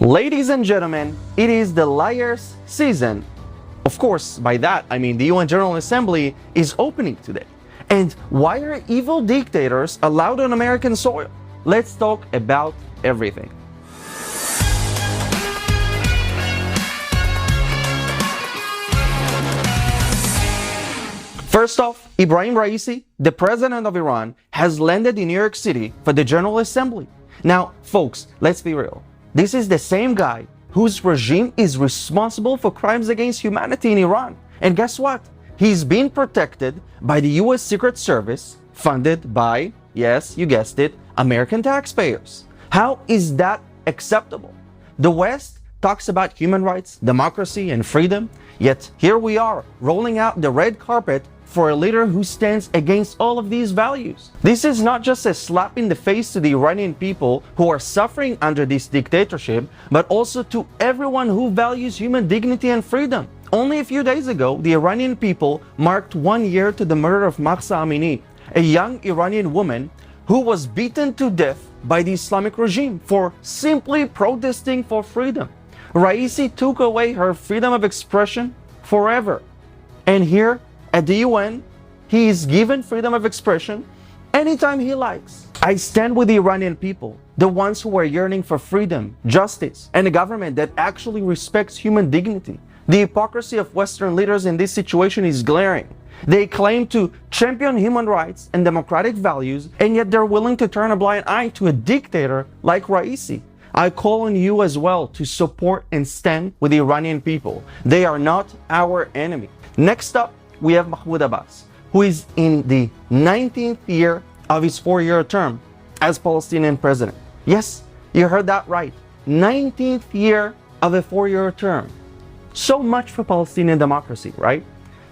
Ladies and gentlemen, it is the liars season. Of course, by that I mean the UN General Assembly is opening today. And why are evil dictators allowed on American soil? Let's talk about everything. First off, Ibrahim Raisi, the president of Iran, has landed in New York City for the General Assembly. Now, folks, let's be real. This is the same guy whose regime is responsible for crimes against humanity in Iran. And guess what? He's being protected by the US Secret Service, funded by, yes, you guessed it, American taxpayers. How is that acceptable? The West talks about human rights, democracy, and freedom, yet here we are, rolling out the red carpet for a leader who stands against all of these values. This is not just a slap in the face to the Iranian people who are suffering under this dictatorship, but also to everyone who values human dignity and freedom. Only a few days ago, the Iranian people marked 1 year to the murder of Mahsa Amini, a young Iranian woman who was beaten to death by the Islamic regime for simply protesting for freedom. Raisi took away her freedom of expression forever. And here, at the UN, he is given freedom of expression anytime he likes. I stand with the Iranian people, the ones who are yearning for freedom, justice, and a government that actually respects human dignity. The hypocrisy of Western leaders in this situation is glaring. They claim to champion human rights and democratic values, and yet they're willing to turn a blind eye to a dictator like Raisi. I call on you as well to support and stand with the Iranian people. They are not our enemy. Next up, we have Mahmoud Abbas, who is in the 19th year of his 4-year term as Palestinian president. Yes, you heard that right. 19th year of a 4-year term. So much for Palestinian democracy, right?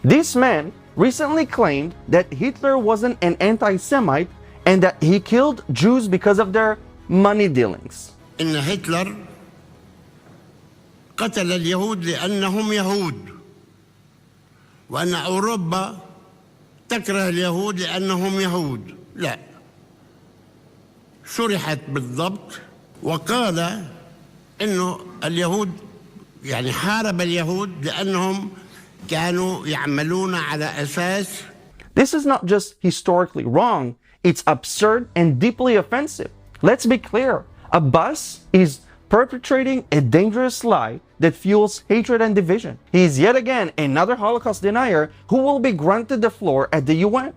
This man recently claimed that Hitler wasn't an anti-Semite and that he killed Jews because of their money dealings. إن هتلر قتل اليهود لأنهم يهود وأن أوروبا تكره اليهود لأنهم يهود. لا، شرحت بالضبط وقال إنه اليهود يعني حارب اليهود لأنهم كانوا يعملون على أساس. This is not just historically wrong, it's absurd and deeply offensive. Let's be clear. Abbas is perpetrating a dangerous lie that fuels hatred and division. He is yet again another Holocaust denier who will be granted the floor at the UN.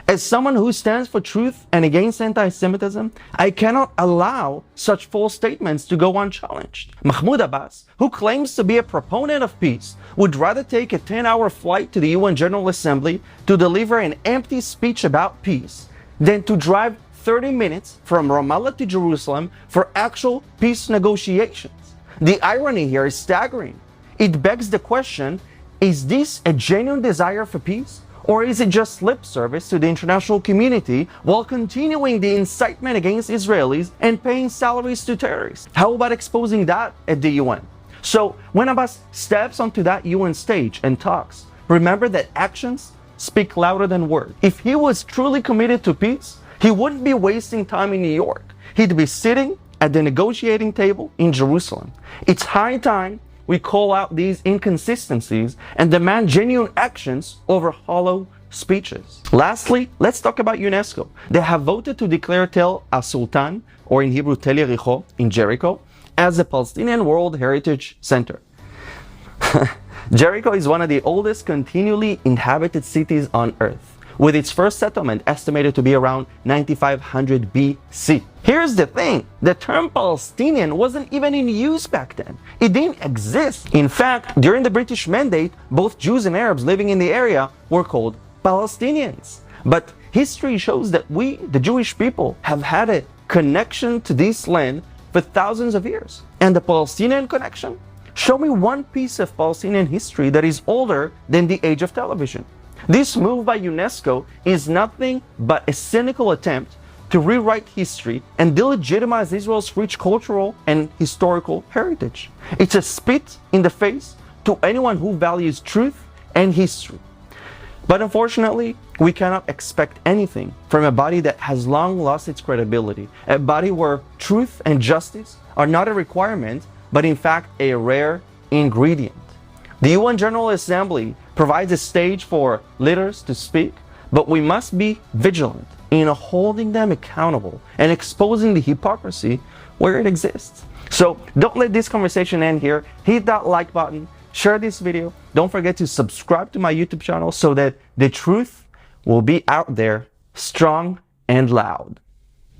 As someone who stands for truth and against anti-Semitism, I cannot allow such false statements to go unchallenged. Mahmoud Abbas, who claims to be a proponent of peace, would rather take a 10-hour flight to the UN General Assembly to deliver an empty speech about peace than to drive 30 minutes from Ramallah to Jerusalem for actual peace negotiations. The irony here is staggering. It begs the question, is this a genuine desire for peace? Or is it just lip service to the international community while continuing the incitement against Israelis and paying salaries to terrorists? How about exposing that at the UN? So when Abbas steps onto that UN stage and talks, remember that actions speak louder than words. If he was truly committed to peace, he wouldn't be wasting time in New York. He'd be sitting at the negotiating table in Jerusalem. It's high time we call out these inconsistencies and demand genuine actions over hollow speeches. Lastly, let's talk about UNESCO. They have voted to declare Tel al-Sultan, or in Hebrew Tel Yericho, in Jericho, as a Palestinian World Heritage Center. Jericho is one of the oldest continually inhabited cities on earth, with its first settlement estimated to be around 9500 BC. Here's the thing, the term Palestinian wasn't even in use back then. It didn't exist. In fact, during the British Mandate, both Jews and Arabs living in the area were called Palestinians. But history shows that we, the Jewish people, have had a connection to this land for thousands of years. And the Palestinian connection? Show me one piece of Palestinian history that is older than the age of television. This move by UNESCO is nothing but a cynical attempt to rewrite history and delegitimize Israel's rich cultural and historical heritage. It's a spit in the face to anyone who values truth and history. But unfortunately, we cannot expect anything from a body that has long lost its credibility, a body where truth and justice are not a requirement, but in fact a rare ingredient. The UN General Assembly provides a stage for leaders to speak, but we must be vigilant in holding them accountable and exposing the hypocrisy where it exists. So don't let this conversation end here. Hit that like button, share this video. Don't forget to subscribe to my YouTube channel so that the truth will be out there strong and loud.